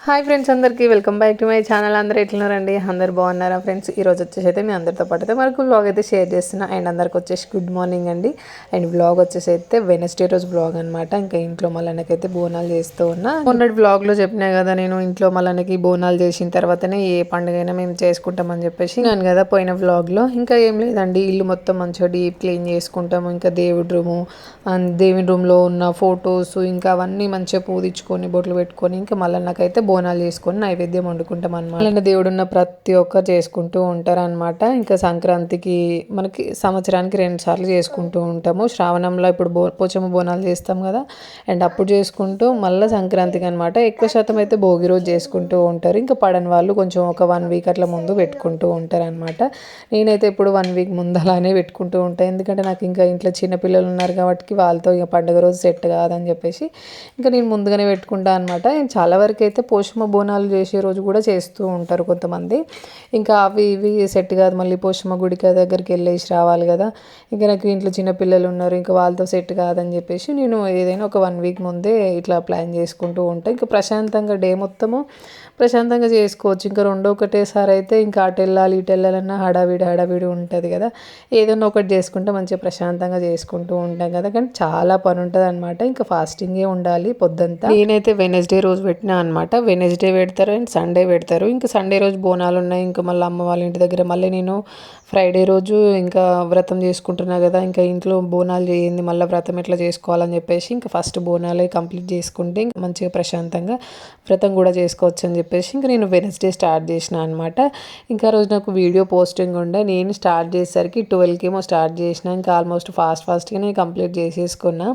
Hi friends, అందరికీ welcome back to my channel. అందరూ ఎట్లున్నారండి? అందరు బాగున్నారా ఫ్రెండ్స్? ఈరోజు వచ్చేసి అయితే మీ అందరితో పాటు అయితే మనకు వ్లాగ్ అయితే షేర్ చేస్తున్నా. అండ్ అందరికి వచ్చేసి గుడ్ మార్నింగ్ అండి. అండ్ వ్లాగ్ వచ్చేసి అయితే వెనస్డే రోజు వ్లాగ్ అనమాట. ఇంకా ఇంట్లో మళ్ళనకైతే బోనాలు చేస్తూ ఉన్నా. మొన్నటి వ్లాగ్లో చెప్పినా కదా, నేను ఇంట్లో మళ్ళనకి బోనాలు చేసిన తర్వాతనే ఏ పండుగ అయినా మేము చేసుకుంటామని చెప్పేసి నేను కదా పోయిన వ్లాగ్లో. ఇంకా ఏం లేదండి, ఇల్లు మొత్తం మంచిగా డీప్ క్లీన్ చేసుకుంటాము. ఇంకా దేవుడి రూమ్లో ఉన్న ఫొటోస్ ఇంకా అవన్నీ మంచిగా పూజించుకొని బొట్లు పెట్టుకొని ఇంకా మళ్ళనకైతే బోనాలు చేసుకొని నైవేద్యం వండుకుంటాం అనమాట. అలానే దేవుడు ఉన్న ప్రతి ఒక్కరు చేసుకుంటూ ఉంటారనమాట. ఇంకా సంక్రాంతికి మనకి సంవత్సరానికి 2 సార్లు చేసుకుంటూ ఉంటాము. శ్రావణంలో ఇప్పుడు పోచమ్మ బోనాలు చేస్తాం కదా, అండ్ అప్పుడు చేసుకుంటూ మళ్ళీ సంక్రాంతికి అనమాట. ఎక్కువ శాతం అయితే భోగి రోజు చేసుకుంటూ ఉంటారు. ఇంకా పడని వాళ్ళు కొంచెం ఒక 1 వీక్ అట్లా ముందు పెట్టుకుంటూ ఉంటారు అనమాట. నేనైతే ఇప్పుడు 1 వీక్ ముందు అలానే పెట్టుకుంటూ ఉంటాను. ఎందుకంటే నాకు ఇంకా ఇంట్లో చిన్నపిల్లలు ఉన్నారు కాబట్టి వాళ్ళతో ఇక పండుగ రోజు సెట్ కాదని చెప్పేసి ఇంకా నేను ముందుగానే పెట్టుకుంటాను అనమాట. చాలా వరకు అయితే పోషమ్మ బోనాలు చేసే రోజు కూడా చేస్తూ ఉంటారు కొంతమంది. ఇంకా అవి ఇవి సెట్ కాదు, మళ్ళీ పోషమ్మ గుడికి దగ్గరికి వెళ్ళేసి రావాలి కదా. ఇంకా నాకు ఇంట్లో చిన్నపిల్లలు ఉన్నారు, ఇంకా వాళ్ళతో సెట్ కాదని చెప్పేసి నేను ఏదైనా ఒక 1 వీక్ ముందే ఇట్లా ప్లాన్ చేసుకుంటూ ఉంటాను. ఇంకా ప్రశాంతంగా డే మొత్తము ప్రశాంతంగా చేసుకోవచ్చు. ఇంకా రెండో ఒకటేసారి అయితే ఇంకా అటు వెళ్ళాలి ఇటు వెళ్ళాలన్నా హడావిడి ఉంటుంది కదా. ఏదైనా ఒకటి చేసుకుంటే మంచిగా ప్రశాంతంగా చేసుకుంటూ ఉంటాం కదా. కానీ చాలా పని ఉంటుంది అనమాట. ఇంకా ఫాస్టింగే ఉండాలి పొద్దంతా. నేనైతే వెనస్డే రోజు పెట్టినా అనమాట. వెనస్డే పెడతారు అండ్ సండే పెడతారు. ఇంకా సండే రోజు బోనాలు ఉన్నాయి. ఇంకా మళ్ళీ అమ్మ వాళ్ళ ఇంటి దగ్గర మళ్ళీ నేను ఫ్రైడే రోజు ఇంకా వ్రతం చేసుకుంటున్నా కదా. ఇంకా ఇంట్లో బోనాలు చేయింది, మళ్ళీ వ్రతం ఎట్లా చేసుకోవాలని చెప్పేసి ఇంకా ఫస్ట్ బోనాలే కంప్లీట్ చేసుకుంటే ఇంకా మంచిగా ప్రశాంతంగా వ్రతం కూడా చేసుకోవచ్చు అని చెప్పేసి ఇంకా నేను వెనస్డే స్టార్ట్ చేసిన అనమాట. ఇంకా రోజు నాకు వీడియో పోస్టింగ్ ఉండే, నేను స్టార్ట్ చేసేసరికి 12కి ఏమో స్టార్ట్ చేసిన. ఇంకా ఆల్మోస్ట్ ఫాస్ట్గానే కంప్లీట్ చేసేసుకున్నా.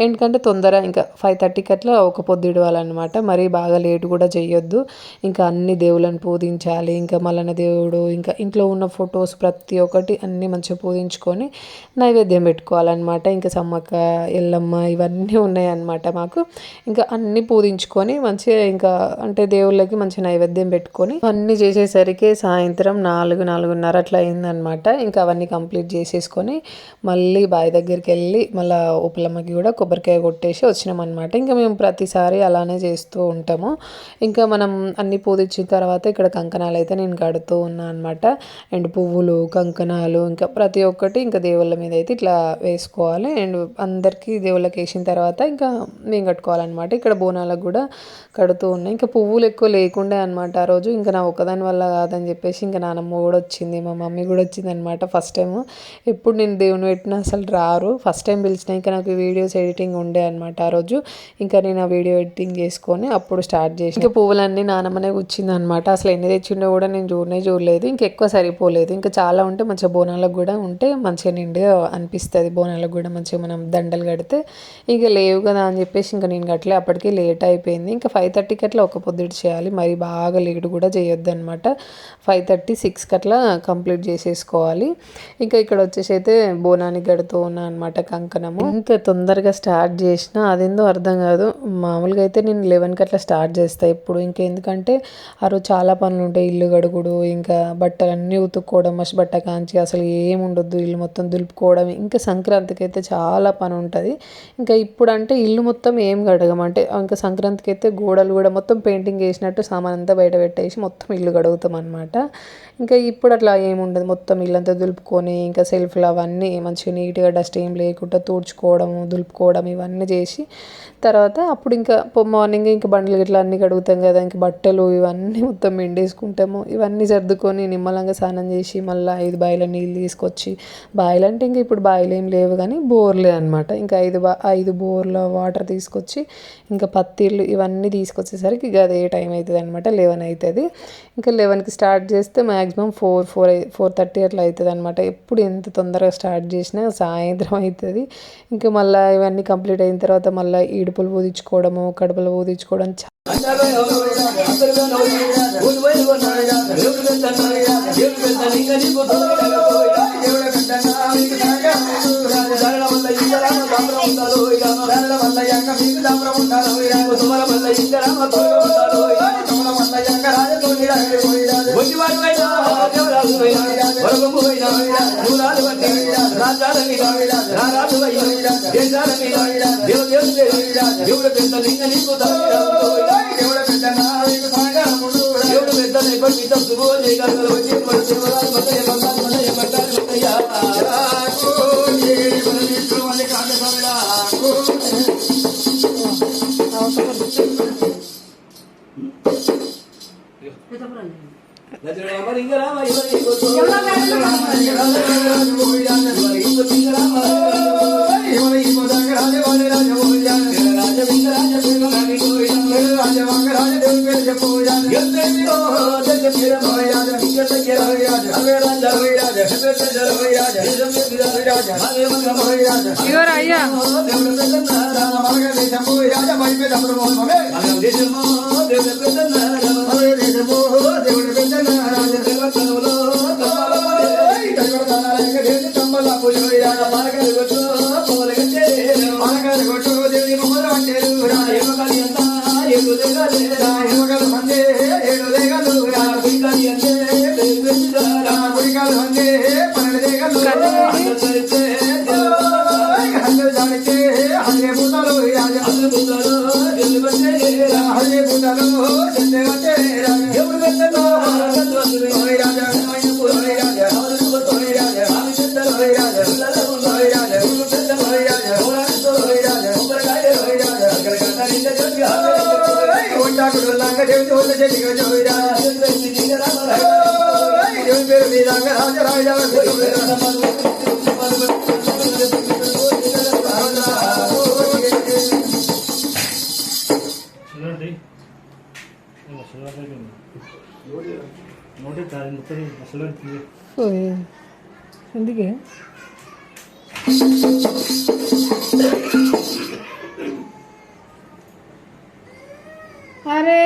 ఎందుకంటే తొందర ఇంకా 5:30కి అట్లా ఒక పొద్దు ఇడవాలన్నమాట. మరీ బాగా లేట్ కూడా చేయొద్దు. ఇంకా అన్ని దేవుళ్ళని పూజించాలి. ఇంకా మల్లన్న దేవుడు ఇంకా ఇంట్లో ఉన్న ఫొటోస్ ప్రతి ఒక్కటి అన్నీ మంచిగా పూజించుకొని నైవేద్యం పెట్టుకోవాలన్నమాట. ఇంకా సమ్మక్క ఎల్లమ్మ ఇవన్నీ ఉన్నాయన్నమాట మాకు. ఇంకా అన్నీ పూజించుకొని మంచిగా ఇంకా అంటే దేవుళ్ళకి మంచి నైవేద్యం పెట్టుకొని అన్నీ చేసేసరికి సాయంత్రం 4-4:30 అట్లా అయిందనమాట. ఇంకా అవన్నీ కంప్లీట్ చేసేసుకొని మళ్ళీ బావి దగ్గరికి వెళ్ళి మళ్ళీ ఉప్పలమ్మకి కూడా కొబ్బరికాయ కొట్టేసి వచ్చినామన్నమాట. ఇంకా మేము ప్రతిసారి అలానే చేస్తూ ఉంటాము. ఇంకా మనం అన్ని పూజించిన తర్వాత ఇక్కడ కంకణాలు అయితే నేను కడుతూ ఉన్నాను అనమాట. అండ్ పువ్వులు కంకణాలు ఇంకా ప్రతి ఒక్కటి ఇంకా దేవుళ్ళ మీద అయితే ఇట్లా వేసుకోవాలి. అండ్ అందరికీ దేవుళ్ళకి వేసిన తర్వాత ఇంకా మేము కట్టుకోవాలన్నమాట. ఇక్కడ బోనాలకు కూడా కడుతూ ఉన్నాయి. ఇంకా పువ్వులు ఎక్కువ లేకుండే అనమాట ఆ రోజు. ఇంకా నా ఒక్కదాని వల్ల కాదని చెప్పేసి ఇంకా నానమ్మ కూడా వచ్చింది, మా మమ్మీ కూడా వచ్చింది అనమాట. ఫస్ట్ టైం ఎప్పుడు నేను దేవుని పెట్టినా అసలు రారు, ఫస్ట్ టైం పిలిచిన. ఇంకా నాకు వీడియోస్ ఎడిటింగ్ ఉండే అనమాట ఆ రోజు. ఇంకా నేను ఆ వీడియో ఎడిటింగ్ చేసుకొని అప్పుడు స్టార్ట్ చేసి ఇంకా పువ్వులన్నీ నానమ్మనే కూర్చింది అనమాట. అసలు ఎన్ని తెచ్చిండో కూడా నేను చూడలేదు. ఇంకా ఎక్కువ సరిపోలేదు. ఇంకా చాలా ఉంటే మంచిగా బోనాలకు కూడా ఉంటే మంచిగా నిండుగా అనిపిస్తుంది. బోనాలకు కూడా మంచిగా మనం దండలు కడితే ఇంకా లేవు కదా అని చెప్పేసి ఇంకా నేను కట్టలే. అప్పటికే లేట్ అయిపోయింది. ఇంకా 5:30కి అట్లా ఒక పొద్దుటి చేయాలి, మరి బాగా లేట్ కూడా చేయొద్దు అనమాట. 5:30-6కి అట్లా కంప్లీట్ చేసేసుకోవాలి. ఇంకా ఇక్కడ వచ్చేసి అయితే బోనానికి కడుతూ ఉన్నా అనమాట కంకణము. ఇంకా తొందరగా స్టార్ట్ చేసిన అదేందో అర్థం కాదు. మామూలుగా అయితే నేను 11కి అట్లా స్టార్ట్ చేస్తాను ఇప్పుడు. ఇంకా ఎందుకంటే ఆ రోజు చాలా పనులు ఉంటాయి. ఇల్లు కడుగుడు, ఇంకా బట్టలన్నీ ఉతుక్కోవడం, మసి బట్ట కాంచి అసలు ఏముండొద్దు, ఇల్లు మొత్తం దులుపుకోవడం. ఇంకా సంక్రాంతికి అయితే చాలా పని ఉంటుంది. ఇంకా ఇప్పుడు అంటే ఇల్లు మొత్తం ఏం కడగమంటే ఇంకా సంక్రాంతికి అయితే గోడలు కూడా మొత్తం పెయింటింగ్ వేసినట్టు సామాన్ అంతా బయట పెట్టేసి మొత్తం ఇల్లు కడుగుతాం అనమాట. ఇంకా ఇప్పుడు అట్లా ఏముండదు, మొత్తం ఇల్లంతా దులుపుకొని ఇంకా సెల్ఫ్లు అవన్నీ మంచిగా నీట్గా డస్ట్ ఏం లేకుండా తుడుచుకోవడము దులుపుకోవడం ఇవన్నీ చేసి తర్వాత అప్పుడు ఇంకా మార్నింగ్ ఇంకా బండ్లు గిట్లా అన్నీ కడుగుతాం కదా. ఇంకా బట్టలు ఇవన్నీ మొత్తం ఎండేసుకుంటాము. ఇవన్నీ సర్దుకొని నిమ్మలంగా స్నానం చేసి మళ్ళీ 5 బాయిల నీళ్ళు తీసుకొచ్చి, బాయిలు అంటే ఇంకా ఇప్పుడు బాయిలు ఏం లేవు కానీ బోర్లే అనమాట. ఇంకా 5 బోర్ల వాటర్ తీసుకొచ్చి ఇంకా పత్తిళ్ళు ఇవన్నీ తీసుకొచ్చేసరికి ఇక అదే టైం అవుతుంది అనమాట. 11 అవుతుంది. ఇంకా 11కి స్టార్ట్ చేస్తే మ్యాక్సిమం 4:30 అట్లా అవుతుంది అనమాట. ఎప్పుడు ఎంత తొందరగా స్టార్ట్ చేసినా సాయంత్రం అవుతుంది. ఇంకా మళ్ళీ ఇవన్నీ కంప్లీట్ అయిన తర్వాత మళ్ళీ ఈడుపులు పూదించుకోవడము, కడుపులు పూదించుకోవడం దేవుడు ఎందుకే అరే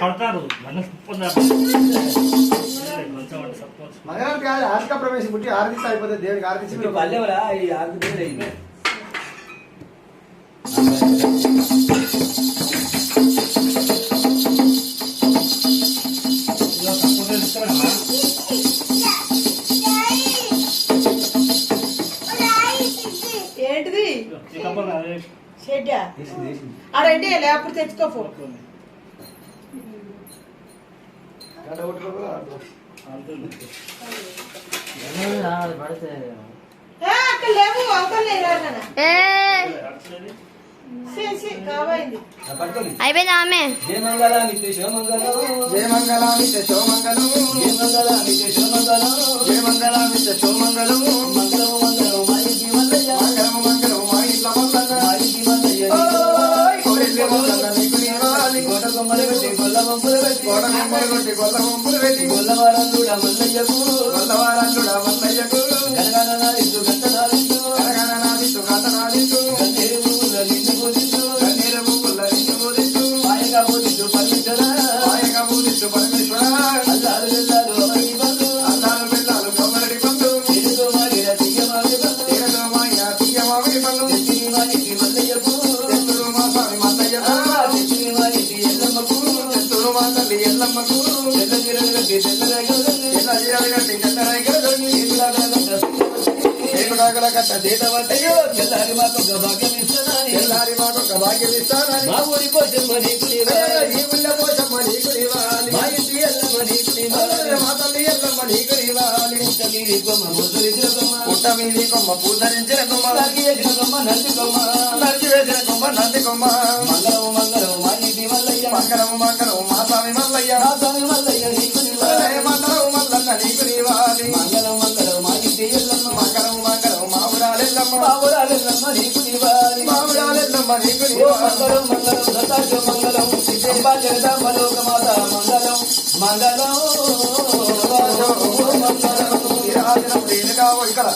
పడతారు ఆర్థిక ప్రవేశం పుట్టి ఆర్థిక అయిపోతే దేవుడికి ఆర్థిక పల్లెవరా ఈ ఆర్థిక ఏంటిది షెడ్డా అరెండి లేకపోతే తెచ్చుకోపో అక్కడ లేవు అవతల అయిపోయింది ఆమె స్వామి తెల్లారి మాకు ఒక భాగ్యం ఇస్తానని మా ఊరి పోషమ్మ నీకు మా ఇంటి ఎల్లమ్మ నీకు పుట్ట మీది కొమ్మ పూజరించిన కొమ్మ నరికివేసిన కొమ్మ నంది కొమ్మ మంగళము మంగళము మా ఇంటి మల్లయ్య మంగళము మంగళము మా స్వామి మల్లయ్య నీకు మంగళము మల్లన్న నీకు నీవాలి మంగళం మంగళం మా ఇంటి ఎల్లమ్మ మంగళము మంగళము మా ఊరాలెల్లమ్మ నీకు నీవాలి మంగళం మంగళం దత్తాశో మంగళం సిద్ధంబా జగదాంబలోక మాత మంగళం మంగళం ఇక్కడ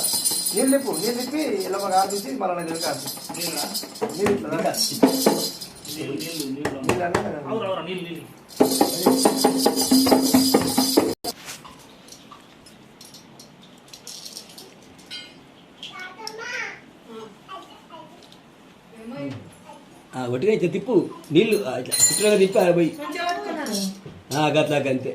నీళ్ళు నిప్పి ఎల్లమ్మ కాల్పించి మళ్ళీ నీళ్ళు కాల్చి ఒట్టిగా ఇట్లా తిప్పు నీళ్ళు ఇట్లా చుట్టూగా తిప్పి పోయి గట్లాగంతే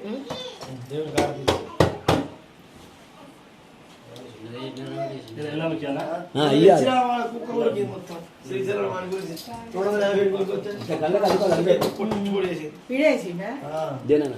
దేనా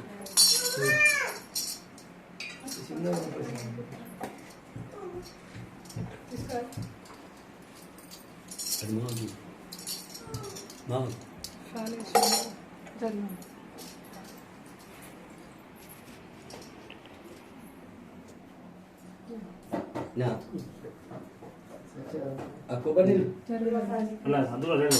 కొబ్బరి అందులో లేదు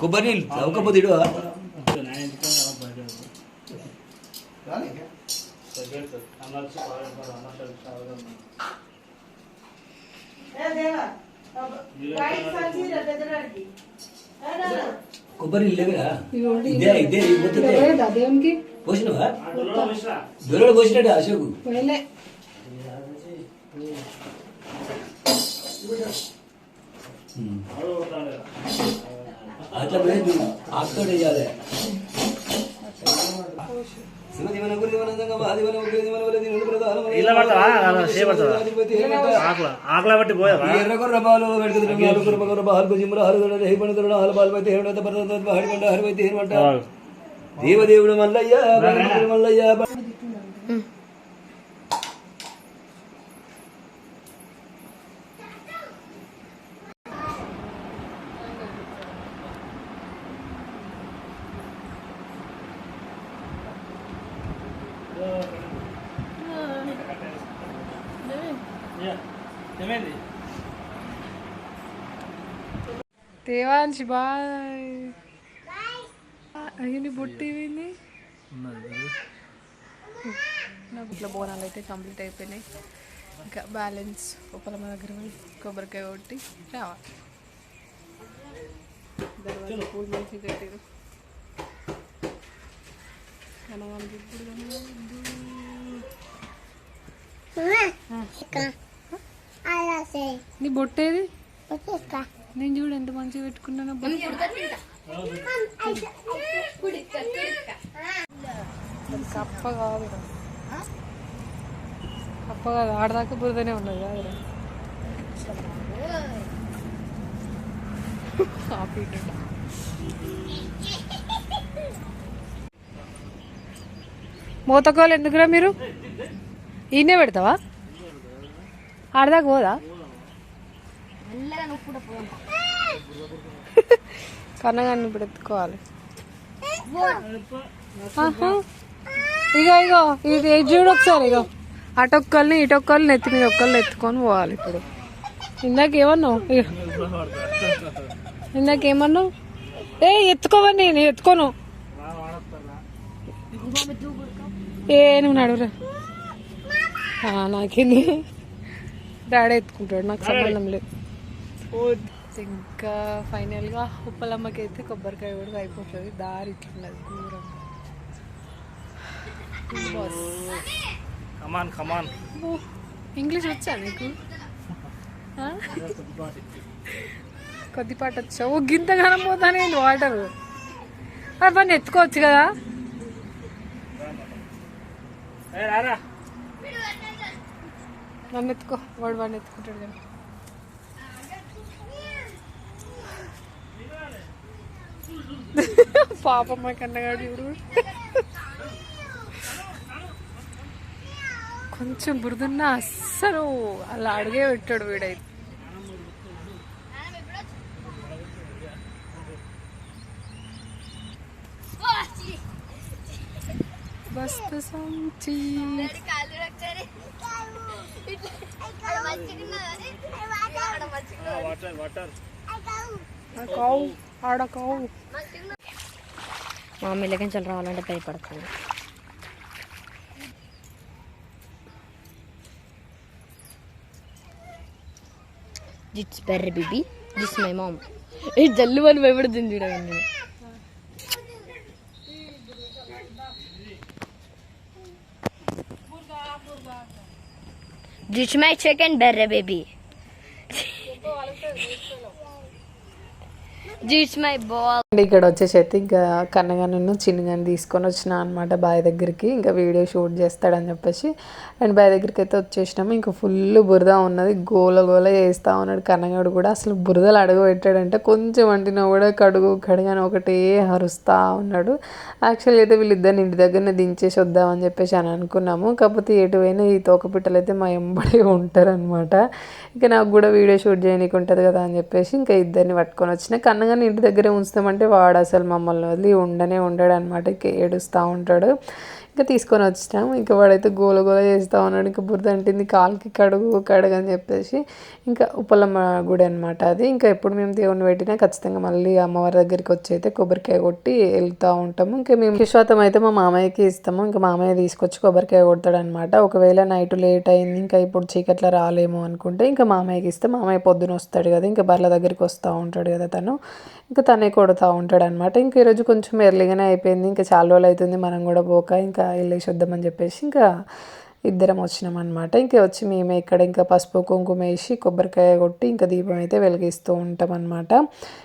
కొబ్బరి అవకపోతే కొబ్బరి లేవరా ఇదే ఇదే దేవునికి పోసినవా దొరలు పోసినట్టు అశోకు అట్లా లేదు ఆకుతో వేయాలి ఆకలా బట్టి పోయా దేవదేవుడు మల్లయ్య మల్లయ్య దేవాంశి బాయ్ అయ్యి బుట్టి నాకు ఇట్లా బోనాలు అయితే కంప్లీట్ అయిపోయినాయి. ఇంకా బ్యాలెన్స్ ఉపలమ్మ దగ్గర పోయి కొబ్బరికాయ కొట్టి రావాలి. దర్వాజా పూలు మంచి కట్టారు. నీ బొట్టేది నేను చూడు ఎంత మంచిగా పెట్టుకున్నాను. కప్ప కాదు కప్ప కాదు ఆడదాకా బురదనే ఉన్నది కాదు. మూతకోలు ఎందుకురా మీరు ఈయనే పెడతావా? ఆడదాకా పోదా? కన్నగాన్ని ఇప్పుడు ఎత్తుకోవాలి. ఇగో ఇగో ఇది చూడు ఒకసారి. ఇగో అటొక్కల్ని ఇటొక్కల్ని ఎత్తి మీద ఒక్కళ్ళని ఎత్తుకొని పోవాలి. ఇప్పుడు ఇందాకేమన్నావు? ఇందాకేమన్నావు? ఎత్తుకోవని నేను ఎత్తుకోను. నువ్వు నడువురా. నాకేంది డాడీ ఎత్తుకుంటాడు, నాకు సంబంధం లేదు. ఇంకా ఫైనల్గా ఉప్పలమ్మకి అయితే కొబ్బరికాయ కూడా అయిపోతుంది. దారి ఇట్లున్నది దూరం. బాస్ కమాన్ కమాన్. ఇంగ్లీష్ వచ్చా నీకు? కొద్దిపాటు వచ్చా. ఓ గింతగానం పోతానే వాటర్. అవన్నీ ఎత్తుకోవచ్చు కదా. నన్ను ఎత్తుకో, వాడిని ఎత్తుకుంటాడు కదా. పాపమ్మ కన్నగాడు ఇప్పుడు కొంచెం బురదున్నా అస్సలు అలా అడిగే పెట్టాడు వీడైతే. బస్తు సంచి ఆడకావు. మా మమ్మీ లెక్క రావాలంటే భయపడుతుంది. జిట్స్ బెర్రీ బేబీ జిస్ మై మామ్. ఏ జల్లు అని భయపడుతుంది చూడండి. జిట్స్ మై చికెన్ బెర్రీ బేబీ. ఇక్కడ వచ్చేసి అయితే ఇంకా కన్నగాను చిన్నగాని తీసుకొని వచ్చిన అనమాట బాయ్ దగ్గరికి. ఇంకా వీడియో షూట్ చేస్తాడని చెప్పేసి అండ్ బాయ్ దగ్గరికి అయితే వచ్చేసినాము. ఇంకా ఫుల్ బురద ఉన్నది, గోల గోల చేస్తూ ఉన్నాడు కన్నగాడు కూడా. అసలు బురదలు అడుగు పెట్టాడంటే కొంచెం అంటినా కూడా కడుగని ఒకటే అరుస్తూ ఉన్నాడు. యాక్చువల్లీ అయితే వీళ్ళిద్దరిని ఇంటి దగ్గరనే దించేసి వద్దామని చెప్పేసి అని అనుకున్నాము. కాకపోతే ఎటువైనా ఈ తోకపిట్టలు అయితే మా ఎంబడే ఉంటారనమాట. ఇంకా నాకు కూడా వీడియో షూట్ చేయనీకి ఉంటుంది కదా అని చెప్పేసి ఇంకా ఇద్దరిని పట్టుకొని వచ్చిన. కన్నగాని ఇంటి దగ్గరే ఉంచుతామంటే వాడు అసలు మమ్మల్ని వదిలి ఉండడు అనమాట. ఇంకా ఏడుస్తూ ఉంటాడు. ఇంకా తీసుకొని వచ్చినాము. ఇంకా వాడైతే గోల గోల చేస్తూ ఉన్నాడు. ఇంకా బురద అంటింది కాలుకి కడుగు అని చెప్పేసి ఇంకా ఉప్పలమ్మ గుడి అనమాట అది. ఇంకా ఎప్పుడు మేము దేవుని పెట్టినా ఖచ్చితంగా మళ్ళీ అమ్మవారి దగ్గరికి వచ్చి అయితే కొబ్బరికాయ కొట్టి వెళ్తూ ఉంటాము. ఇంకా మేము విశ్వాసం అయితే మా మామయ్యకి ఇస్తాము. ఇంకా మామయ్య తీసుకొచ్చి కొబ్బరికాయ కొడతాడు అనమాట. ఒకవేళ నైట్ లేట్ అయింది ఇంకా ఇప్పుడు చీకట్లో రాలేము అనుకుంటే ఇంకా మామయ్యకి ఇస్తే మామయ్య పొద్దున వస్తాడు కదా. ఇంకా బర్ల దగ్గరికి వస్తూ ఉంటాడు కదా తను. ఇంకా తనే కొడుతూ ఉంటాడు అనమాట. ఇంకా ఈరోజు కొంచెం ఎర్లీగానే అయిపోయింది. ఇంకా చాలా రోజులు అవుతుంది మనం కూడా పోక. ఇంకా వెళ్ళేసి వద్దామని చెప్పేసి ఇంకా ఇద్దరం వచ్చినాం అనమాట. ఇంకా వచ్చి మేమే ఇక్కడ ఇంకా పసుపు కుంకుమ వేసి కొబ్బరికాయ కొట్టి ఇంకా దీపం అయితే వెలిగిస్తూ ఉంటాం అనమాట.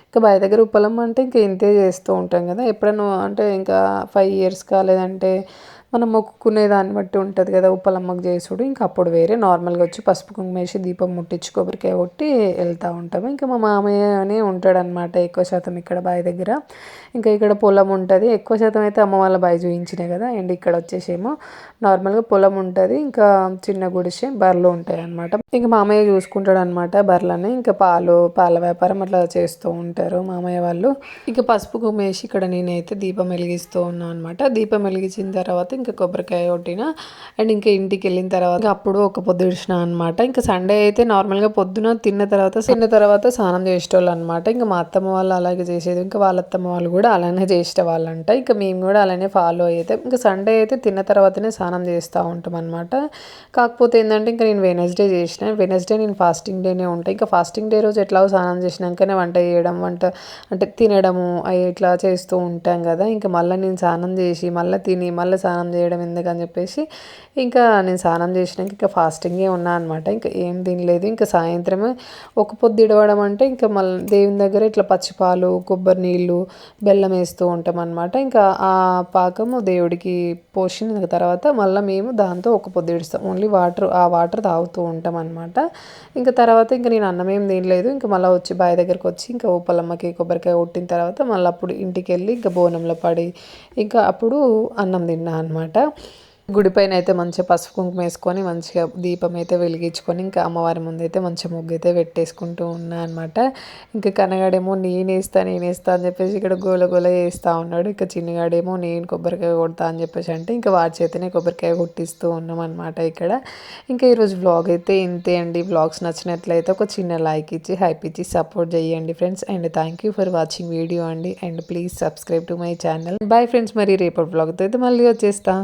ఇంకా బావి దగ్గర ఉప్పలమ్మ అంటే ఇంకా ఇంతే చేస్తూ ఉంటాం కదా. ఎప్పుడైనా అంటే ఇంకా 5 years కాలేదంటే మనం మొక్కుకునే దాన్ని బట్టి ఉంటుంది కదా ఉప్పలమ్మకు చేసుడు. ఇంకా అప్పుడు వేరే నార్మల్గా వచ్చి పసుపు కుంకుమ వేసి దీపం ముట్టించి కొబ్బరికాయ కొట్టి వెళ్తూ ఉంటాము. ఇంకా మా మామయ్యనే ఉంటాడనమాట ఎక్కువ శాతం ఇక్కడ బావి దగ్గర. ఇంకా ఇక్కడ పొలం ఉంటుంది ఎక్కువ శాతం అయితే అమ్మ వాళ్ళ బావి చూపించినాయి కదా. అండ్ ఇక్కడ వచ్చేసేమో నార్మల్గా పొలం ఉంటుంది. ఇంకా చిన్న గుడిసె బర్రెలు ఉంటాయి అనమాట. ఇంకా మామయ్య చూసుకుంటాడు అనమాట బర్రెలని. ఇంకా పాల వ్యాపారం అట్లా చేస్తూ ఉంటారు మామయ్య వాళ్ళు. ఇంకా పసుపు కుంకుమ వేసి ఇక్కడ నేనైతే దీపం వెలిగిస్తూ ఉన్నాను అనమాట. దీపం వెలిగించిన తర్వాత ఇంకా కొబ్బరికాయ కొట్టిన. అండ్ ఇంకా ఇంటికి వెళ్ళిన తర్వాత అప్పుడు ఒక పొద్దు విడిచిన అనమాట. ఇంకా సండే అయితే నార్మల్గా పొద్దున తిన్న తర్వాత స్నానం చేసేటోళ్ళు అనమాట. ఇంకా మా అత్తమ్మ వాళ్ళు అలాగే చేసేది. ఇంకా వాళ్ళ అత్తమ్మ వాళ్ళు కూడా అలానే చేసే వాళ్ళంట. ఇంకా మేము కూడా అలానే ఫాలో అయితే ఇంకా సండే అయితే తిన్న తర్వాతనే స్నానం చేస్తూ ఉంటాం అనమాట. కాకపోతే ఏంటంటే ఇంకా నేను వెనస్డే చేసిన. వెనస్డే నేను ఫాస్టింగ్ డేనే ఉంటాయి. ఇంకా ఫాస్టింగ్ డే రోజు ఎట్లా స్నానం చేసినాకనే వంట చేయడం అంటే తినడము అవి ఇట్లా చేస్తూ ఉంటాం కదా. ఇంకా మళ్ళీ నేను స్నానం చేసి మళ్ళీ తిని మళ్ళీ స్నానం చేయడం ఎందుకని చెప్పేసి ఇంకా నేను స్నానం చేసినాక ఇంకా ఫాస్టింగే ఉన్నా అనమాట. ఇంకా ఏం తినలేదు. ఇంకా సాయంత్రమే ఒక పొద్దు ఇడవడం అంటే ఇంకా మళ్ళీ దేవుని దగ్గర ఇట్లా పచ్చిపాలు కొబ్బరి నీళ్ళు బెల్లం వేస్తూ ఉంటాం అనమాట. ఇంకా ఆ పాకము దేవుడికి పోసిన తర్వాత మళ్ళీ మేము దాంతో ఒక పొద్దు ఇడుస్తాం. ఓన్లీ ఆ వాటర్ తాగుతూ ఉంటాం అనమాట. ఇంకా తర్వాత ఇంకా నేను అన్నం ఏం తినలేదు. ఇంకా మళ్ళీ వచ్చి బావి దగ్గరికి వచ్చి ఇంకా ఉప్పలమ్మకి కొబ్బరికాయ కొట్టిన తర్వాత మళ్ళీ అప్పుడు ఇంటికి వెళ్ళి ఇంకా బోనంలో పడి ఇంకా అప్పుడు అన్నం తిన్నా అనమాట. గుడిపైన అయితే మంచిగా పసుపు కుంకుమ వేసుకొని మంచిగా దీపం అయితే వెలిగించుకొని ఇంకా అమ్మవారి ముందు అయితే మంచిగా ముగ్గు అయితే పెట్టేసుకుంటూ ఉన్నా అనమాట. ఇంకా కనగాడేమో నేనేస్తా అని చెప్పేసి ఇక్కడ గోల గోల వేస్తూ ఉన్నాడు. ఇంకా చిన్నగాడేమో నేను కొబ్బరికాయ కొడతా అని చెప్పేసి అంటే ఇంకా వాడి చేతనే కొబ్బరికాయ కొట్టిస్తూ ఉన్నాం అనమాట ఇక్కడ. ఇంకా ఈరోజు వ్లాగ్ అయితే ఇంతే అండి. వ్లాగ్స్ నచ్చినట్లయితే ఒక చిన్న లైక్ ఇచ్చి హైప్ ఇచ్చి సపోర్ట్ చేయండి friends. And thank you for watching video అండి. And please subscribe to my channel. Bye friends. మరి రేపటి వ్లాగ్తో అయితే మళ్ళీ వచ్చేస్తా.